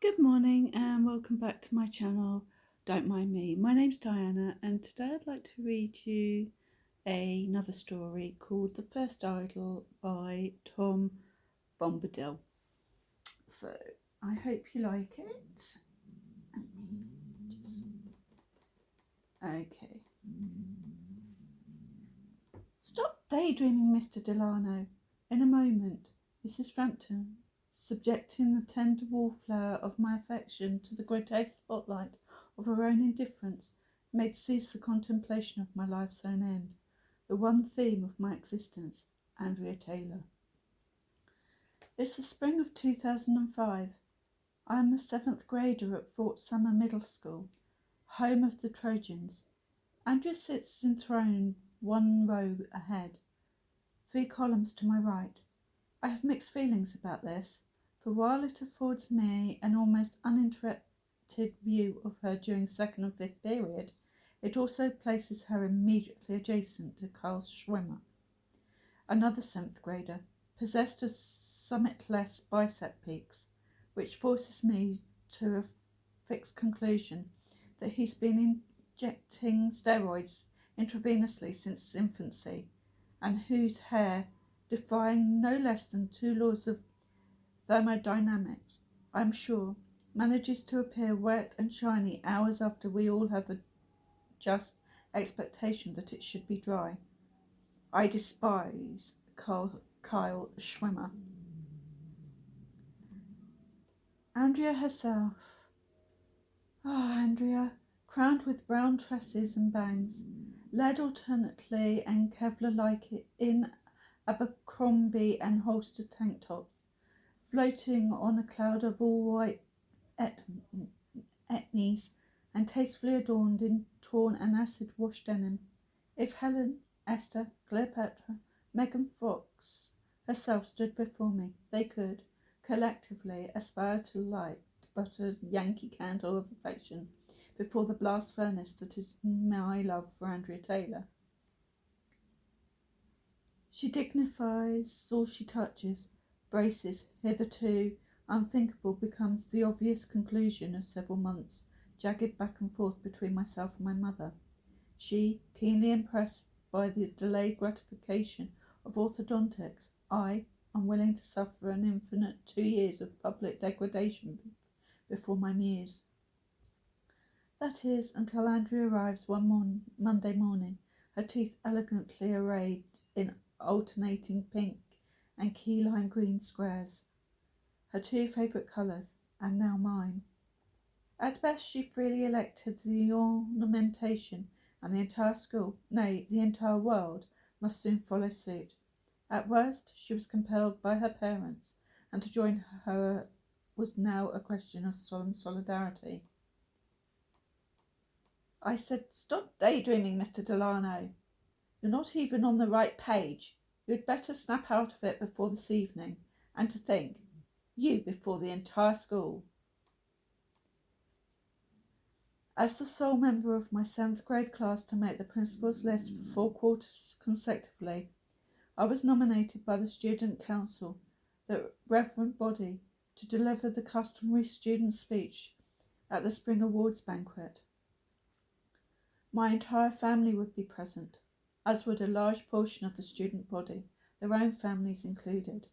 Good morning and welcome back to my channel, Don't Mind Me. My name's Diana and today I'd like to read you another story called The First Idol by Tom Bimbadil. So I hope you like it. Okay. Stop daydreaming, Mr. Delano. In a moment, Mrs. Frampton, subjecting the tender wallflower of my affection to the grotesque spotlight of her own indifference, made cease the contemplation of my life's own end, the one theme of my existence, Andrea Taylor. It's the spring of 2005. I am a 7th grader at Fort Summer Middle School, home of the Trojans. Andrea sits enthroned one row ahead, 3 columns to my right. I have mixed feelings about this, for while it affords me an almost uninterrupted view of her during 2nd and 5th period, it also places her immediately adjacent to Carl Schwimmer, another 7th grader, possessed of summitless bicep peaks, which forces me to a fixed conclusion that he's been injecting steroids intravenously since infancy, and whose hair, defying no less than 2 laws of thermodynamics, I am sure, manages to appear wet and shiny hours after we all have a just expectation that it should be dry. I despise Kyle Schwimmer. Andrea herself. Andrea, crowned with brown tresses and bangs, led alternately and Kevlar-like in Abercrombie and Holster tank tops, floating on a cloud of all-white etnies and tastefully adorned in torn and acid-washed denim. If Helen, Esther, Cleopatra, Megan Fox herself stood before me, they could, collectively, aspire to light but a Yankee candle of affection before the blast furnace that is my love for Andrea Taylor. She dignifies all she touches, braces, hitherto unthinkable becomes the obvious conclusion of several months' jagged back and forth between myself and my mother. She, keenly impressed by the delayed gratification of orthodontics, I, unwilling to suffer an infinite 2 years of public degradation before my muse. That is, until Andrea arrives one Monday morning, her teeth elegantly arrayed in alternating pink and key lime green squares, her 2 favourite colours, and now mine. At best she freely elected the ornamentation, and the entire school, nay, the entire world, must soon follow suit. At worst she was compelled by her parents, and to join her was now a question of solemn solidarity. I said, "Stop daydreaming, Mr. Delano. You're not even on the right page. You'd better snap out of it before this evening. And to think, you before the entire school." As the sole member of my 7th grade class to make the principal's list for 4 quarters consecutively, I was nominated by the student council, the reverend body, to deliver the customary student speech at the spring awards banquet. My entire family would be present, as would a large portion of the student body, their own families included.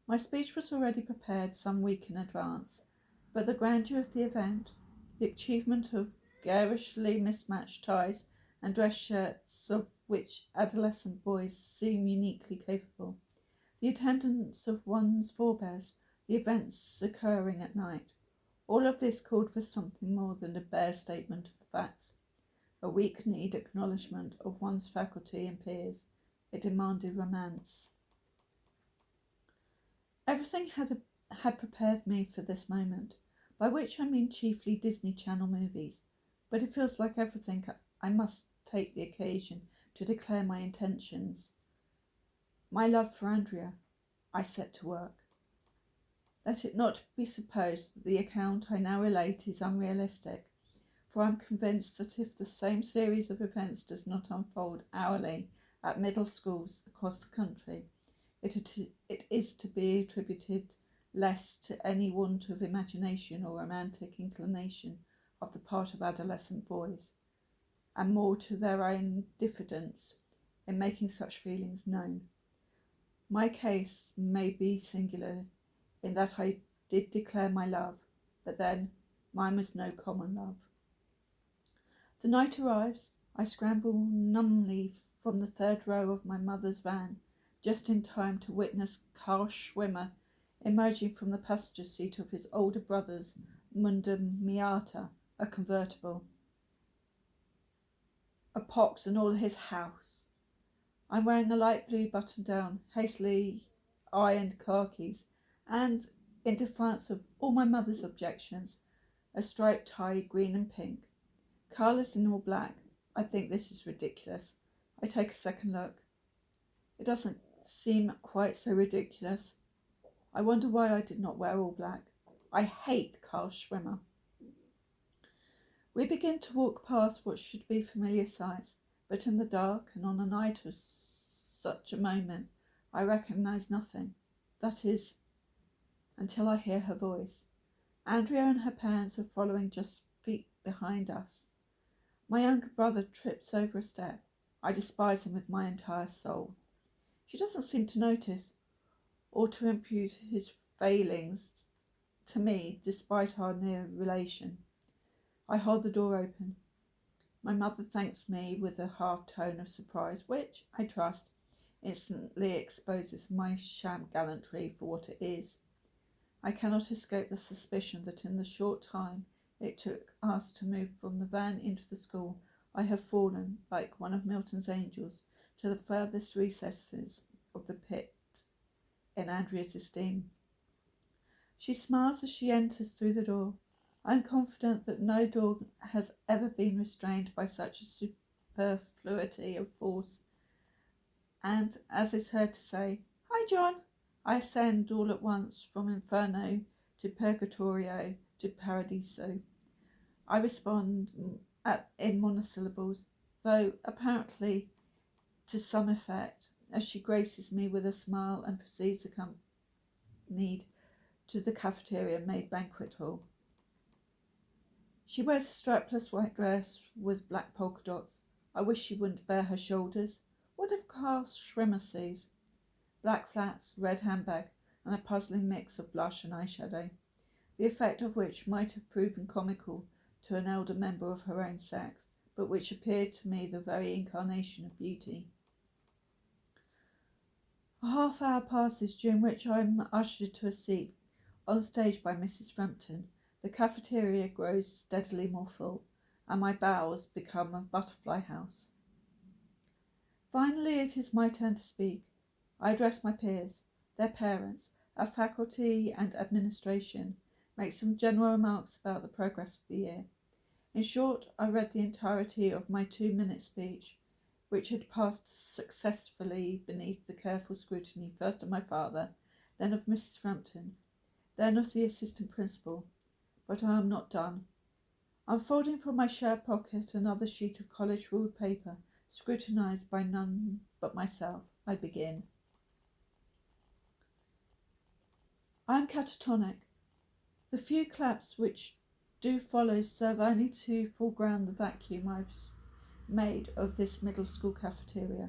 My speech was already prepared some week in advance, but the grandeur of the event, the achievement of garishly mismatched ties and dress shirts of which adolescent boys seem uniquely capable, the attendance of one's forebears, the events occurring at night, all of this called for something more than a bare statement of facts, a weak-kneed acknowledgement of one's faculty and peers. It demanded romance. Everything had prepared me for this moment, by which I mean chiefly Disney Channel movies, but it feels like everything I must take the occasion to declare my intentions. My love for Andrea. I set to work. Let it not be supposed that the account I now relate is unrealistic, for I am convinced that if the same series of events does not unfold hourly at middle schools across the country, it is to be attributed less to any want of imagination or romantic inclination of the part of adolescent boys, and more to their own diffidence in making such feelings known. My case may be singular in that I did declare my love, but then mine was no common love. The night arrives. I scramble numbly from the third row of my mother's van, just in time to witness Carl Schwimmer emerging from the passenger seat of his older brother's Munda Miata, a convertible. A pox and all his house. I'm wearing a light blue button-down, hastily ironed khakis, and, in defiance of all my mother's objections, a striped tie, green and pink. Carl is in all black. I think this is ridiculous. I take a second look. It doesn't seem quite so ridiculous. I wonder why I did not wear all black. I hate Carl Schwimmer. We begin to walk past what should be familiar sights, but in the dark and on a night of such a moment, I recognise nothing. That is, until I hear her voice. Andrea and her parents are following just feet behind us. My younger brother trips over a step. I despise him with my entire soul. She doesn't seem to notice, or to impute his failings to me, despite our near relation. I hold the door open. My mother thanks me with a half tone of surprise, which, I trust, instantly exposes my sham gallantry for what it is. I cannot escape the suspicion that in the short time it took us to move from the van into the school, I have fallen, like one of Milton's angels, to the furthest recesses of the pit in Andrea's esteem. She smiles as she enters through the door. I am confident that no door has ever been restrained by such a superfluity of force, and, as is heard to say, "Hi, John," I ascend all at once from Inferno to Purgatorio to Paradiso. I respond in monosyllables, though apparently to some effect, as she graces me with a smile and proceeds accompanied to the cafeteria maid banquet hall. She wears a strapless white dress with black polka dots. I wish she wouldn't bare her shoulders. What if Carl Schwimmer sees? Black flats, red handbag, and a puzzling mix of blush and eyeshadow, the effect of which might have proven comical to an elder member of her own sex, but which appeared to me the very incarnation of beauty. A half hour passes, during which I am ushered to a seat on stage by Mrs. Frampton. The cafeteria grows steadily more full, and my bowels become a butterfly house. Finally, it is my turn to speak. I address my peers, their parents, our faculty and administration, make some general remarks about the progress of the year. In short, I read the entirety of my 2-minute speech, which had passed successfully beneath the careful scrutiny first of my father, then of Mrs. Frampton, then of the assistant principal. But I am not done. Unfolding from my shirt pocket another sheet of college ruled paper, scrutinised by none but myself, I begin. I am catatonic. The few claps which do follow serve only to foreground the vacuum I've made of this middle school cafeteria.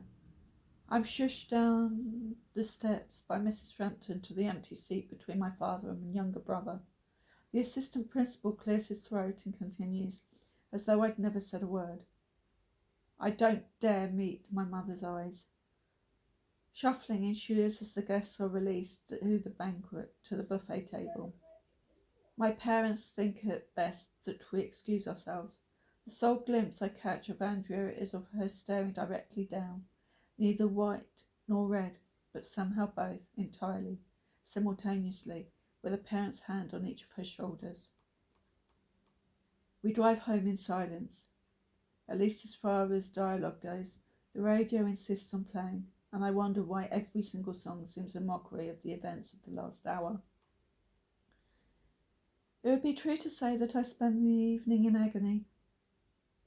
I'm shushed down the steps by Mrs. Frampton to the empty seat between my father and my younger brother. The assistant principal clears his throat and continues, as though I'd never said a word. I don't dare meet my mother's eyes. Shuffling ensues as the guests are released to the buffet table. My parents think it best that we excuse ourselves. The sole glimpse I catch of Andrea is of her staring directly down, neither white nor red, but somehow both, entirely, simultaneously, with a parent's hand on each of her shoulders. We drive home in silence. At least as far as dialogue goes, the radio insists on playing, and I wonder why every single song seems a mockery of the events of the last hour. It would be true to say that I spent the evening in agony.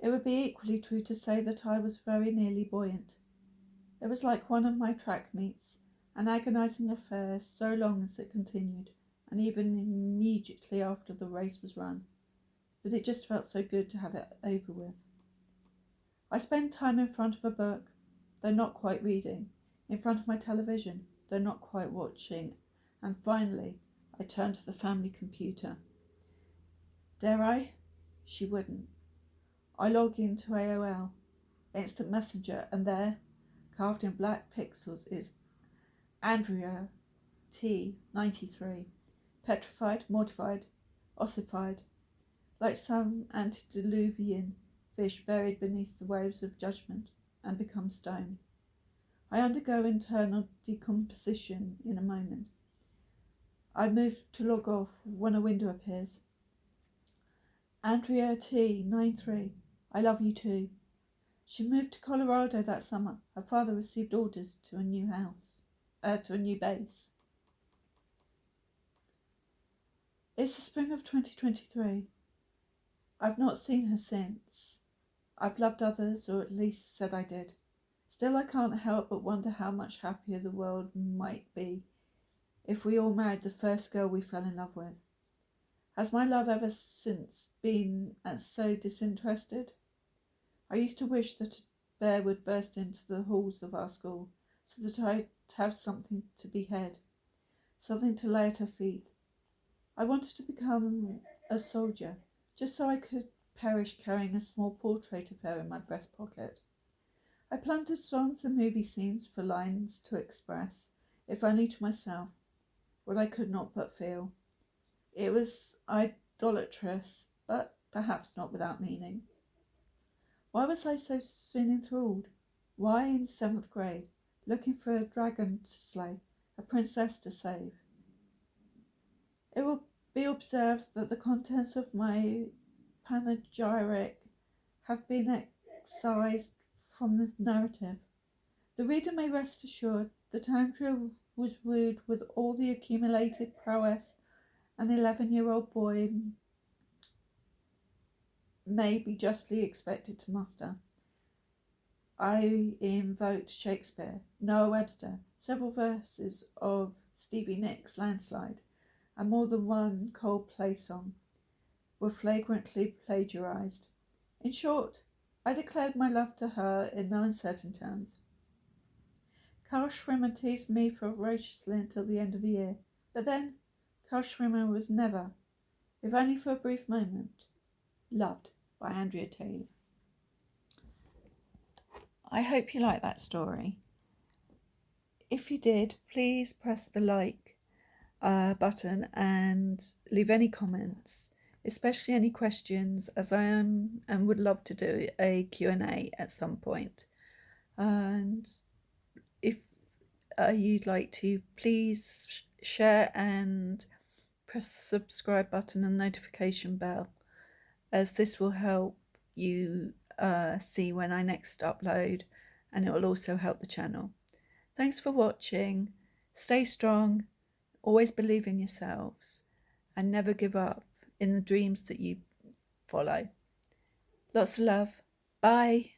It would be equally true to say that I was very nearly buoyant. It was like one of my track meets, an agonising affair so long as it continued, and even immediately after the race was run, but it just felt so good to have it over with. I spent time in front of a book, though not quite reading, in front of my television, though not quite watching, and finally I turned to the family computer. Dare I? She wouldn't. I log into AOL, Instant Messenger, and there, carved in black pixels, is Andrea T. 93, petrified, mortified, ossified, like some antediluvian fish buried beneath the waves of judgment and become stone. I undergo internal decomposition in a moment. I move to log off when a window appears. Andrea T. 93, I love you too. She moved to Colorado that summer. Her father received orders to a new base. It's the spring of 2023. I've not seen her since. I've loved others, or at least said I did. Still, I can't help but wonder how much happier the world might be if we all married the first girl we fell in love with. Has my love ever since been so disinterested? I used to wish that a bear would burst into the halls of our school so that I'd have something to behead, something to lay at her feet. I wanted to become a soldier, just so I could perish carrying a small portrait of her in my breast pocket. I planted songs and movie scenes for lines to express, if only to myself, what I could not but feel. It was idolatrous, but perhaps not without meaning. Why was I so soon enthralled? Why, in 7th grade, looking for a dragon to slay, a princess to save? It will be observed that the contents of my panegyric have been excised from the narrative. The reader may rest assured that Andrea was wooed with all the accumulated prowess an 11-year-old boy may be justly expected to muster. I invoked Shakespeare, Noah Webster, several verses of Stevie Nicks' Landslide, and more than one Coldplay song were flagrantly plagiarized. In short, I declared my love to her in no uncertain terms. Carl Schwimmer teased me ferociously until the end of the year, but then Carl Schwimmer was never, if only for a brief moment, loved by Andrea Taylor. I hope you like that story. If you did, please press the like button and leave any comments, especially any questions, as I am and would love to do a Q&A at some point. And if you'd like to, please share and press the subscribe button and notification bell, as this will help you see when I next upload, and it will also help the channel. Thanks for watching. Stay strong, always believe in yourselves, and never give up in the dreams that you follow. Lots of love. Bye.